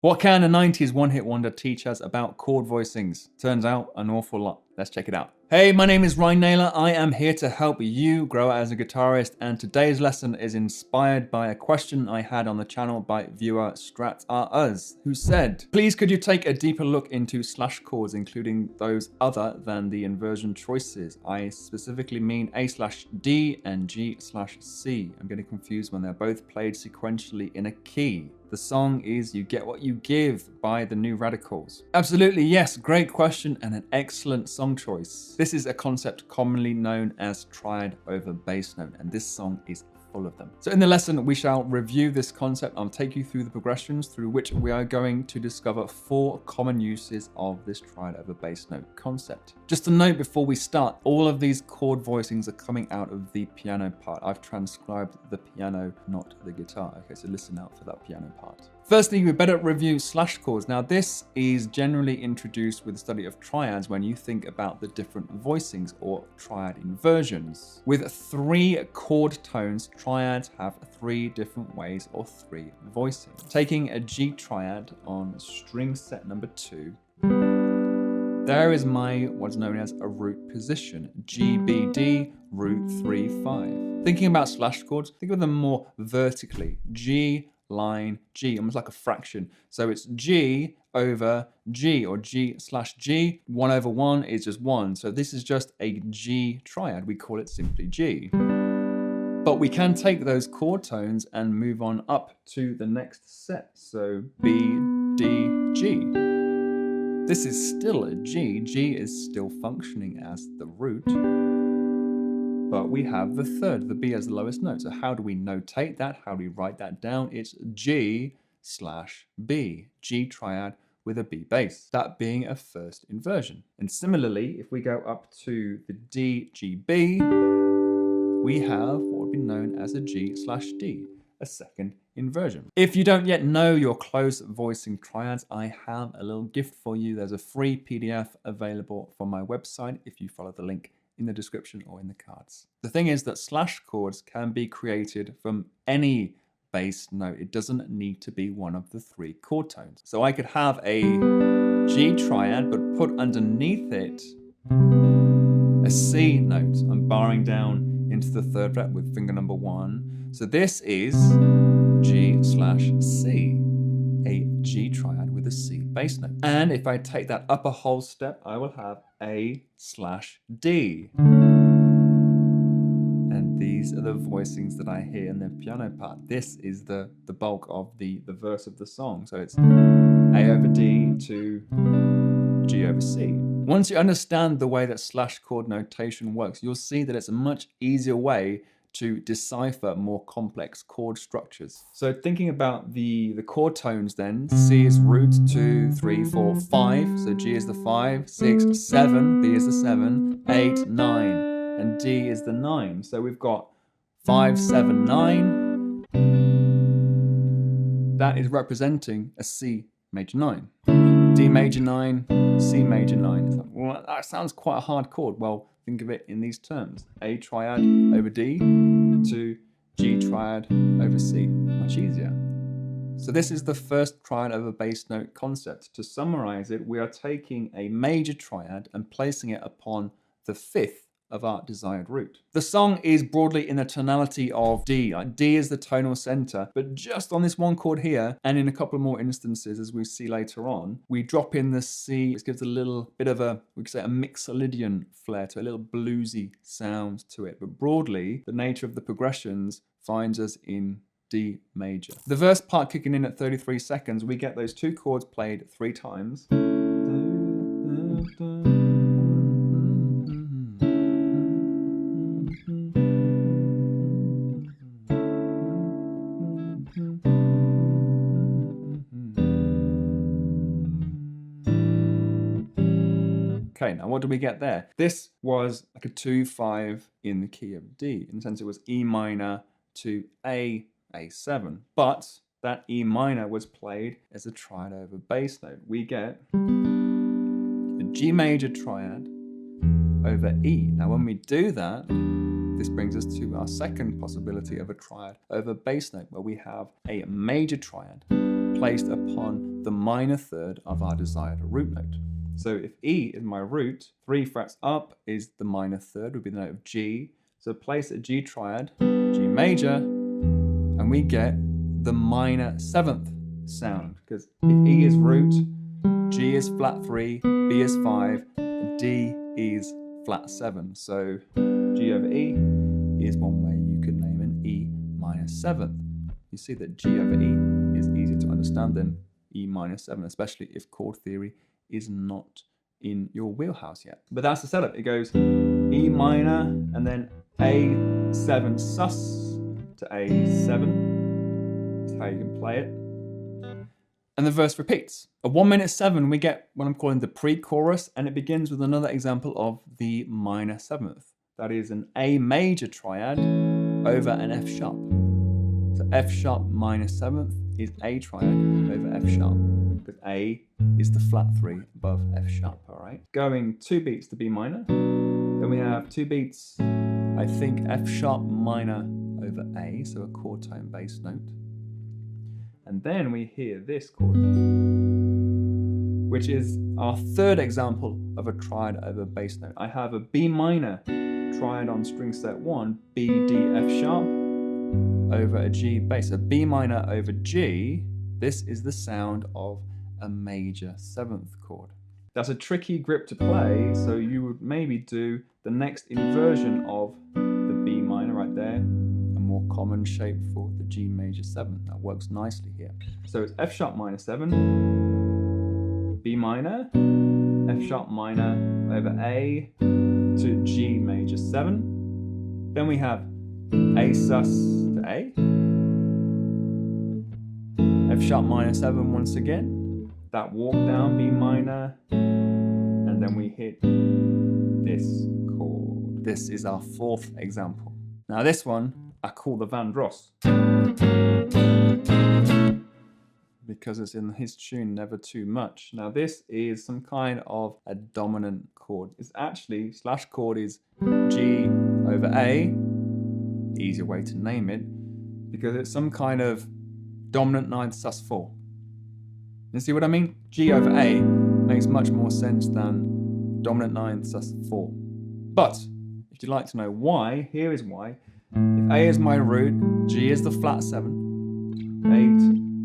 What can a 90s one-hit wonder teach us about chord voicings? Turns out an awful lot. Let's check it out. Hey, my name is Ryan Naylor. I am here to help you grow as a guitarist, and today's lesson is inspired by a question I had on the channel by viewer Strat Are Us, who said, please could you take a deeper look into slash chords, including those other than the inversion choices? I specifically mean A/D and G/C. I'm getting confused when they're both played sequentially in a key. The song is You Get What You Give by the New Radicals. Absolutely, yes, great question and an excellent song choice. This is a concept commonly known as triad over bass note, and this song is full of them. So in the lesson, we shall review this concept. I'll take you through the progressions through which we are going to discover 4 common uses of this triad over bass note concept. Just a note before we start, all of these chord voicings are coming out of the piano part. I've transcribed the piano, not the guitar. Okay, so listen out for that piano part. Firstly, we better review slash chords. Now, this is generally introduced with the study of triads when you think about the different voicings or triad inversions. With 3 chord tones, triads have 3 different ways or 3 voicings. Taking a G triad on string set number 2, there is my what's known as a root position, G, B, D, root 3, 5. Thinking about slash chords, think of them more vertically, G, line, G, almost like a fraction. So it's G over G, or G/G. 1 over 1 is just 1. So this is just a G triad. We call it simply G. But we can take those chord tones and move on up to the next set. So B, D, G. This is still a G. G is still functioning as the root. But we have the third, the B as the lowest note. So how do we notate that? How do we write that down? It's G/B, G triad with a B bass, that being a first inversion. And similarly, if we go up to the D, G, B, we have what would be known as a G/D, a second inversion. If you don't yet know your close voicing triads, I have a little gift for you. There's a free PDF available from my website if you follow the link in the description or in the cards. The thing is that slash chords can be created from any bass note. It doesn't need to be one of the 3 chord tones. So I could have a G triad, but put underneath it a C note. I'm barring down into the 3rd fret with finger number 1. So this is G/C, a G triad with a C bass note. And if I take that up a whole step, I will have A/D. And these are the voicings that I hear in the piano part. This is the bulk of the verse of the song. So it's A over D to G over C. Once you understand the way that slash chord notation works, you'll see that it's a much easier way to decipher more complex chord structures. So thinking about the chord tones then, C is root 2, 3, 4, 5. So G is the 5, 6, 7, B is the 7, 8, 9, and D is the 9. So we've got 5, 7, 9. That is representing a C major 9. D major 9, C major 9. It's like, well, that sounds quite a hard chord. Well, think of it in these terms. A triad over D to G triad over C. Much easier. So this is the first triad over bass note concept. To summarize it, we are taking a major triad and placing it upon the 5th of our desired root. The song is broadly in the tonality of D. D is the tonal center, but just on this one chord here, and in a couple more instances, as we see later on, we drop in the C. It gives a little bit of a, we could say, a mixolydian flair to a little bluesy sound to it. But broadly, the nature of the progressions finds us in D major. The verse part kicking in at 33 seconds, we get those 2 chords played 3 times. Okay, now what do we get there? This was like a 2/5 in the key of D. In the sense it was E minor to A7. But that E minor was played as a triad over bass note. We get a G major triad over E. Now when we do that, this brings us to our second possibility of a triad over bass note, where we have a major triad placed upon the minor third of our desired root note. So if E is my root, 3 frets up is the minor third, would be the note of G. So place a G triad, G major, and we get the minor 7th sound. Because if E is root, G is flat 3, B is 5, D is flat 7. So G over E is one way you could name an E minor 7th. You see that G over E is easier to understand than E minor 7, especially if chord theory is not in your wheelhouse yet. But that's the setup. It goes E minor and then A7 sus to A7. That's how you can play it. And the verse repeats. At 1 minute 7, we get what I'm calling the pre-chorus, and it begins with another example of the minor 7th. That is an A major triad over an F sharp. So F sharp minor 7th is A triad over F sharp, because A is the flat 3 above F sharp, all right? Going 2 beats to B minor. Then we have 2 beats, I think F sharp minor over A, so a chord tone bass note. And then we hear this chord, which is our third example of a triad over bass note. I have a B minor triad on string set 1, B, D, F sharp over a G bass. So B minor over G, this is the sound of a major 7th chord. That's a tricky grip to play, so you would maybe do the next inversion of the B minor right there, a more common shape for the G major 7. That works nicely here. So it's F sharp minor 7, B minor, F sharp minor over A to G major 7. Then we have A sus to A, F sharp minor 7 once again, that walk down B minor, and then we hit this chord. This is our 4th example. Now this one I call the Van Dross, because it's in his tune Never Too Much. Now this is some kind of a dominant chord. It's actually, slash chord is G over A, easier way to name it, because it's some kind of dominant 9th sus 4. You see what I mean? G over A makes much more sense than dominant 9th sus 4. But if you'd like to know why, here is why. If A is my root, G is the flat 7, 8,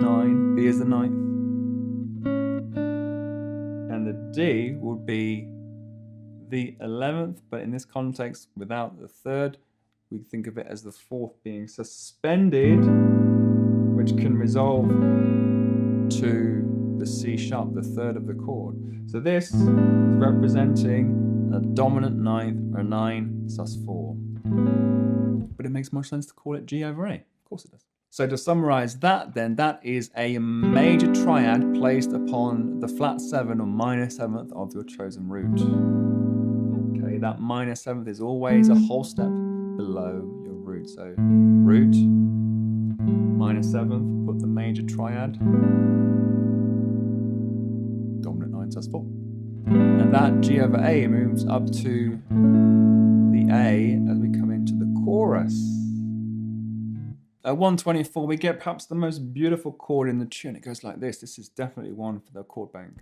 9, B is the 9th, and the D would be the 11th, but in this context, without the 3rd, we think of it as the 4th being suspended, which can resolve to the C sharp, the 3rd of the chord. So this is representing a dominant 9th or 9 sus 4. But it makes more sense to call it G over A. Of course it does. So to summarize that then, that is a major triad placed upon the flat 7 or minor 7th of your chosen root. Okay, that minor 7th is always a whole step below your root. So root, minor 7th, put the major triad, dominant 9 sus 4. And that G over A moves up to the A as we come into the chorus. At 124, we get perhaps the most beautiful chord in the tune. It goes like this. This is definitely one for the chord bank.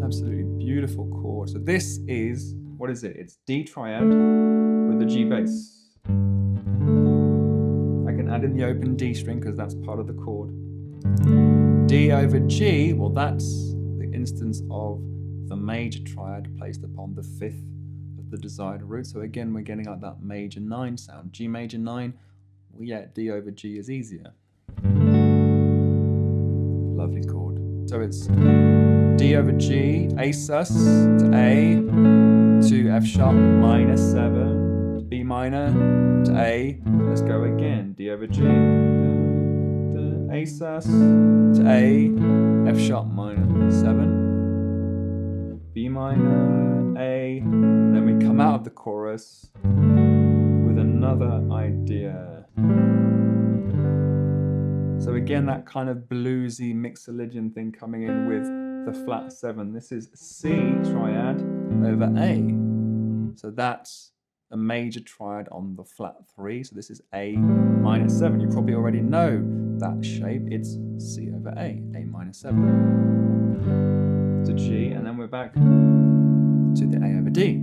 Absolutely beautiful chord. So this is, what is it? It's D triad with a G bass. I can add in the open D string because that's part of the chord. D over G, well, that's the instance of the major triad placed upon the 5th of the desired root. So again, we're getting like that major 9 sound. G major 9, well, yeah, D over G is easier. Lovely chord. So it's D over G, A sus to A, to F sharp minor 7, to B minor, to A. Let's go again. D over G, A sus to A, F sharp minor 7, B minor, A. Then we come out of the chorus with another idea. So again, that kind of bluesy mixolydian thing coming in with the flat 7. This is C triad over A. So that's a major triad on the flat 3. So this is A minor 7. You probably already know that shape, it's C over A minor 7 to G, and then we're back to the A over D.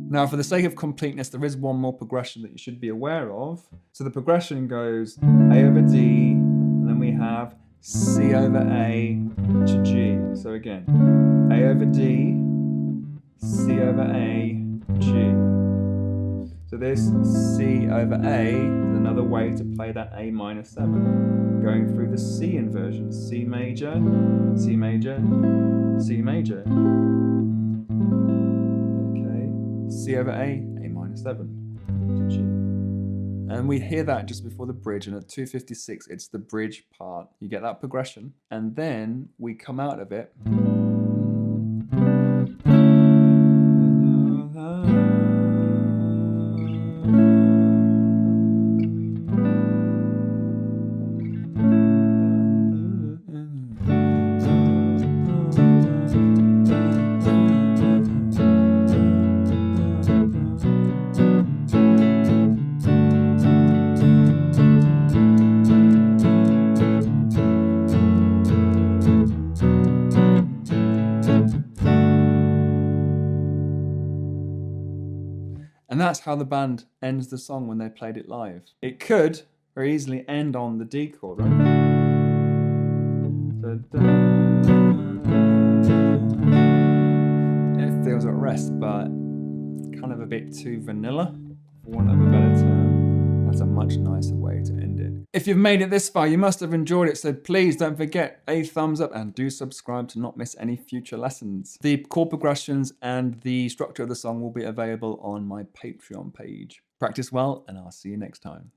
Now, for the sake of completeness, there is one more progression that you should be aware of. So the progression goes A over D, and then we have C over A to G. So again, A over D, C over A, G. So this C over A is another way to play that A minor 7, going through the C inversion. C major, C major, C major. Okay, C over A minor 7 to G. And we hear that just before the bridge, and at 256 it's the bridge part. You get that progression, and then we come out of it. And that's how the band ends the song when they played it live. It could very easily end on the D chord, right? It feels at rest, but kind of a bit too vanilla, for want of a better term. That's a much nicer way to end it. If you've made it this far, you must have enjoyed it, so please don't forget a thumbs up and do subscribe to not miss any future lessons. The chord progressions and the structure of the song will be available on my Patreon page. Practice well, and I'll see you next time.